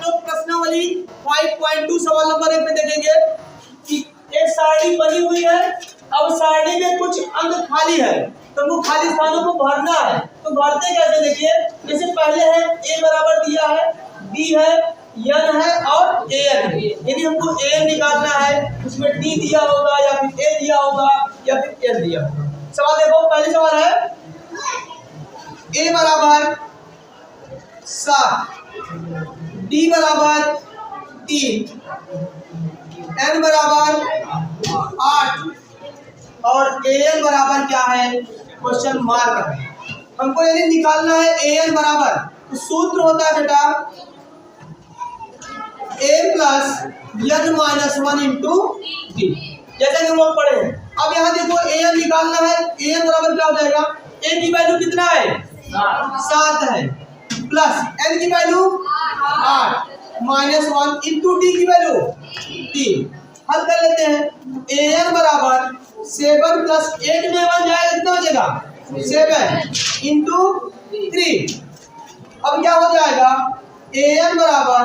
लोग प्रश्नावली 5.2 सवाल नंबर 1 में देखेंगे कि एक सारणी बनी हुई है। अब सारणी में कुछ अंक खाली है तो वो खाली स्थानों को भरना है। तो भरते कैसे देखिए, जैसे पहले है a बराबर दिया है, b है, n है और an है। यदि हमको an निकालना है उसमें d दिया होगा या फिर a दिया होगा या फिर n दिया होगा। सवाल देखो, पहले सवाल है a बराबर 7, d बराबर 3, n बराबर 8 और an बराबर क्या है, क्वेश्चन मार्क है। हमको यदि निकालना है an बराबर, तो सूत्र होता है बेटा a plus n minus 1 into d, जैसा कि हम लोग पढ़े हैं। अब यहाँ देखो an निकालना है, an बराबर क्या हो जाएगा, a की वैल्यू कितना है 7 है, प्लस n की वैल्यू 8 माइनस 1 इंटू d की वैल्यू 3। हल कर लेते हैं। an बराबर 7 प्लस 8 में 1 जाएगा, कितना बचेगा 7 इंटू 3। अब क्या हो जाएगा, an बराबर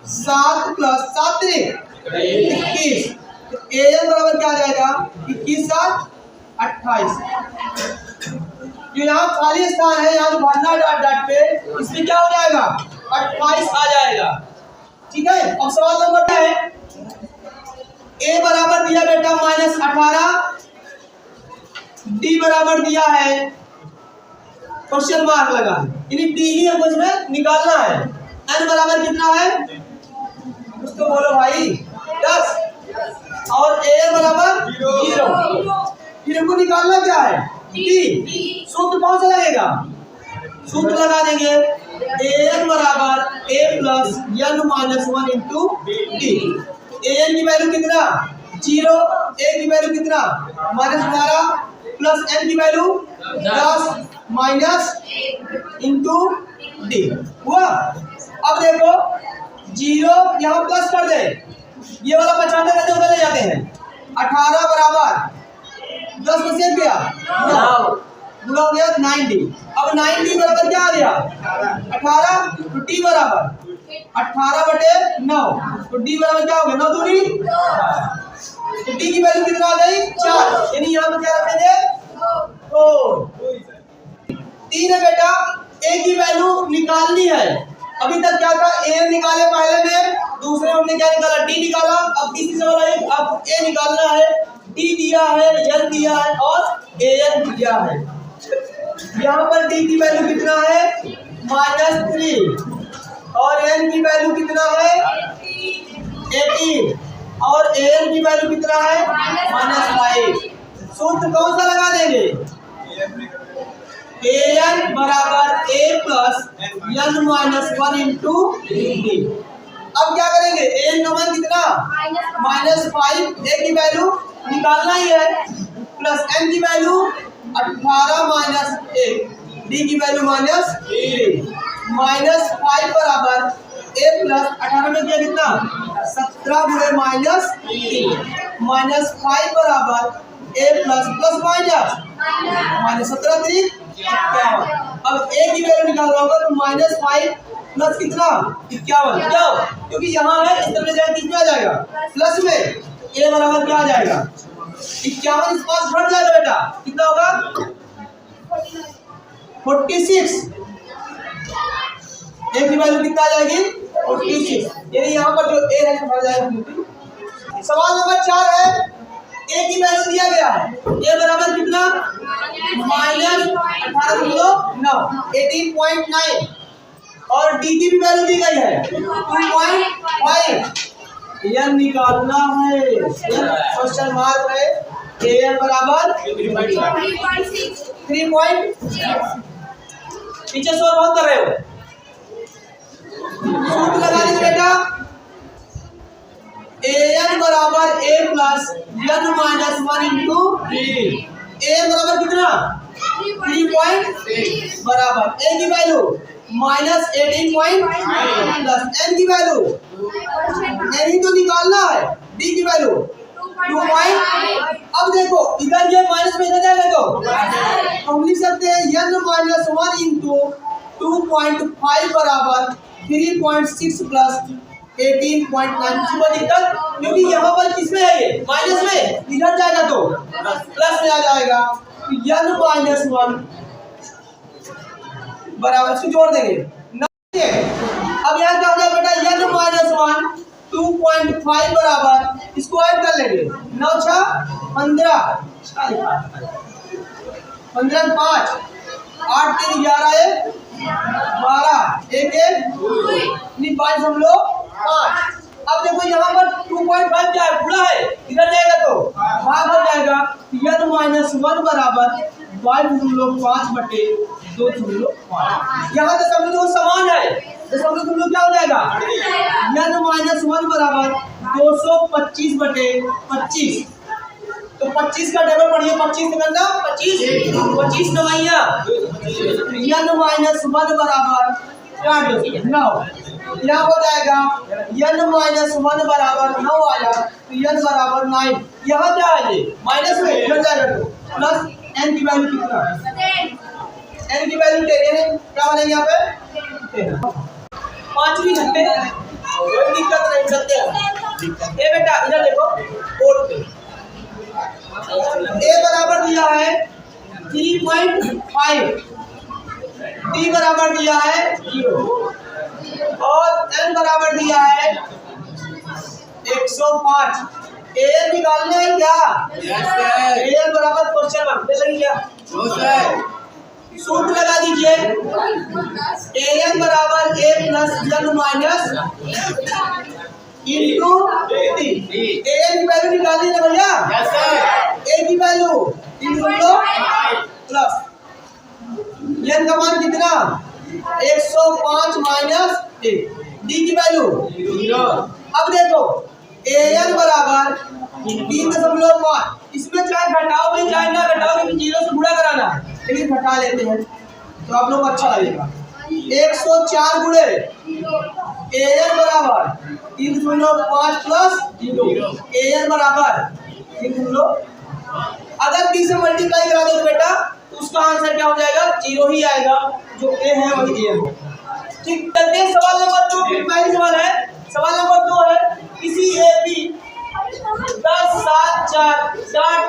7 प्लस 7 21, an बराबर क्या आ जाएगा 21 7 28। जो यहाँ खाली स्थान है, यहाँ जो भरना डॉट डॉट पे, इसमें क्या हो जाएगा 28 आ जाएगा। ठीक है। अब सवाल नंबर क्या है, a बराबर दिया बेटा -18, d बराबर दिया है क्वेश्चन मार्क लगा, यानी d ही हमको इसमें निकालना है। n बराबर कितना है, उसको बोलो भाई 10 और a बराबर 0। फिर हमको निकालना क्या है d। सूत्र कौन सा लगेगा, सूत्र लगा देंगे an बराबर a plus n minus 1 into d। an की वैल्यू कितना 0, a की वैल्यू कितना -12 प्लस n की वैल्यू 10 माइनस इंटू d हुआ। अब देखो 0 यहाँ प्लस कर दे, ये वाला 95 कैसे उधर ले जाते हैं। 18 बराबर 10 में से गया 9, गुणा हो गया 90। अब 90 बराबर क्या आ गया 18, तो d बराबर 18/9, तो d बराबर क्या हो गया 9 दूनी, तो d की वैल्यू कितना आ गई 4, यानी यहाँ पे क्या रखेंगे 3 है बेटा। a की वैल्यू निकालनी है। अभी तक क्या था, a निकाले पहले में, दूसरे में हमने क्या निकाला d निकाला। अब तीसरी सवाल है, अब a निकालना है, d दिया है, n दिया है और an दिया है। यहाँ पर d की वैल्यू कितना है -3 और n की वैल्यू कितना है 18 और an की वैल्यू कितना है -5। सूत्र कौन सा लगा देंगे, an बराबर a plus n minus 1 into d। अब क्या करेंगे, an का मान कितना -5, a की वैल्यू निकालना ही है, प्लस n की वैल्यू 18 माइनस 1, d की वैल्यू -3, -5 बराबर a प्लस 18 में किया कितना 17 गुणे -3, -5 बराबर a प्लस प्लस माइनस -17 3 51। अब a की वैल्यू निकालना होगा, तो -5 प्लस कितना 51, क्यों, क्योंकि यहाँ है इस तरह जाए कितना आ जाएगा प्लस में, a बराबर क्या आ जाएगा 51, इस पास घट जाएगा बेटा, कितना होगा 46। a की वैल्यू कितना आ जाएगी 46, यानी यहाँ पर जो a है भर जाएगा। सवाल नंबर 4 है, a की वैल्यू दिया गया है, a बराबर कितना -18/9 18.9 और d की भी वैल्यू दी गई है 2.5। n निकालना है, क्वेश्चन मार्क है, an बराबर 3.6। पीछे शोर बहुत कर रहे हो। सूत्र लगा लीजिए बेटा, an बराबर a plus n minus 1 into a बराबर कितना 3.6 बराबर a की वैल्यू -18.9 प्लस n की वैल्यू n ही तो निकालना है, d की वैल्यू 2.5। अब देखो इधर ये माइनस में इधर जाएगा तो हम लिख सकते हैं n माइनस 1 इंटू 2.5 बराबर 3.6 प्लस 18.9। कोई दिक्कत? क्योंकि यहाँ पर किसमें है, ये माइनस में, इधर जाएगा तो प्लस में आ जाएगा। n माइनस 1 बराबर, इसको जोड़ देंगे। अब यहाँ क्या हो जाएगा बेटा, n माइनस 1 2.5 बराबर, इसको ऐड कर लेंगे। 9 6 15 15 5 8 3 11 12 1 1 5 हम लोग 5। अब देखो यहाँ पर 2.5 क्या है, पूरा है, इधर जाएगा तो भाग हो जाएगा। n माइनस 1 बराबर 5.5 बटे 2.5। यहाँ तो सब लोग समान है, तो सब लोग क्या हो जाएगा, n माइनस 1 बराबर 225 बटे 25। तो 25 का टेबल पढ़िए, 25 निकलना 25 नवाइया, n माइनस 1 बराबर 9। यहाँ हो जाएगा n माइनस 1 बराबर 9 आया, तो n बराबर 9। यहाँ क्या है, ये माइनस में इधर जाएगा तो प्लस n की वैल्यू कितना, n की वैल्यू 10 है, क्या बनेगा यहाँ पे 5वीं घंटे, कोई दिक्कत नहीं, चलते हैं। ये बेटा इधर देखो बोर्ड पे a बराबर दिया है 3.5, d बराबर दिया है 0 और n बराबर दिया है 105। a निकालना है क्या, a बराबर क्वेश्चन मार्क लगी क्या, सूत्र लगा दीजिए। an बराबर a plus n minus into D. an की वैल्यू निकालनी है भैया, a की वैल्यू इंटू प्लस n का मान कितना 105 माइनस 1, डी की वैल्यू 0। अब देखो an बराबर 3.5, इसमें चाहे घटाओ में चाहे ना घटाओ, लेकिन 0 से गुणा कराना है, लेकिन घटा लेते हैं तो आप लोग अच्छा लगेगा। 104 गुणे an बराबर 3.5 प्लस 0, an बराबर 3.5। अगर 3 से मल्टीप्लाई करा दो तो बेटा उसका आंसर क्या हो जाएगा, 0 ही आएगा, जो a है वही a है। ठीक, चलते हैं सवाल नंबर 2। पहली सवाल है, सवाल नंबर 2 है, किसी ए बी 10 7 4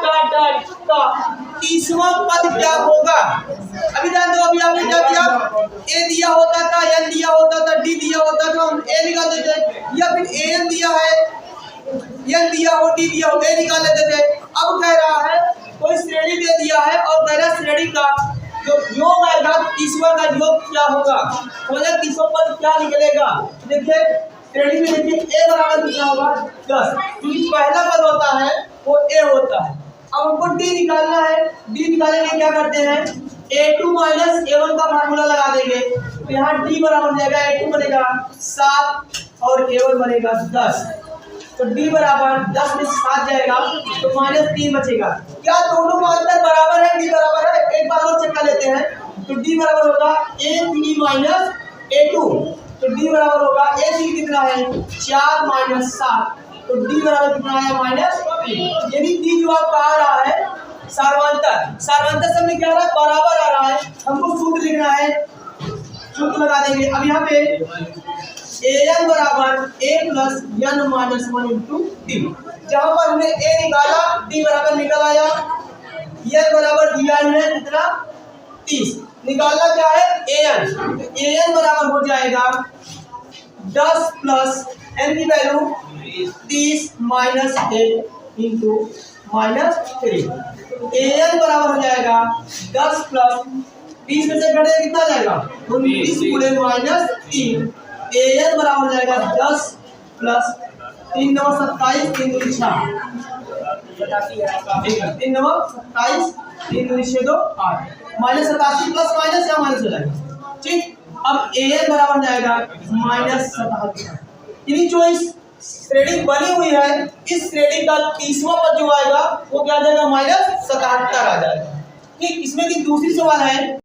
का 30वां पद क्या होगा। अभी ध्यान दो, अभी आपने क्या किया, a दिया होता था, n दिया होता था, d दिया होता था, हम a निकाल देते, या फिर an दिया है, n दिया हो, d दिया हो, a निकाल लेते थे। अब कह रहा है कोई श्रेणी दे दिया है और कह रहा श्रेणी का जो योग आएगा 30वां का योग क्या होगा, बोले 30वां पद क्या निकलेगा। देखिए श्रेणी में देखिए a बराबर कितना होगा 10, क्योंकि पहला पद होता है वो a होता है। अब हमको d निकालना है, d निकालने के क्या करते हैं, a2 माइनस a1 का फार्मूला लगा देंगे, तो यहाँ d बराबर हो जाएगा a2 बनेगा 7 और a1 बनेगा 10, तो d बराबर 10 में 7 जाएगा तो -3 बचेगा। क्या दोनों का अंतर बराबर है, d बराबर है, एक बार और चेक कर लेते हैं, तो d बराबर होगा a3 माइनस a2, तो d बराबर होगा a3 कितना है 4 माइनस 7, तो d बराबर कितना है -3। यानी d जो आपका आ रहा है सार्वंतर सब में क्या आ रहा है, बराबर आ रहा है। हमको सूत्र लिखना है, सूत्र लगा देंगे। अब यहाँ पे an बराबर a plus n minus 1 into D, जहाँ पर हमने a निकाला d बराबर निकल आया, n बराबर दिया है कितना 30, निकालना क्या है an, तो an बराबर हो जाएगा 10 प्लस n की वैल्यू 30 माइनस 1 इंटू -3, an बराबर हो जाएगा 10 प्लस 30 में से घटे कितना जाएगा 29 गुणे -3, an बराबर हो जाएगा 10 प्लस 3 9 27 3 2 6 3 9 27 3 2 6 2 8 -87 प्लस माइनस या माइनस हो जाएगा। ठीक, अब an बराबर हो जाएगा -77। यानी जो इस श्रेणी बनी हुई है, इस श्रेणी का 30वां पद जो आएगा वो क्या आ जाएगा -77 आ जाएगा। ठीक, इसमें की दूसरी सवाल है,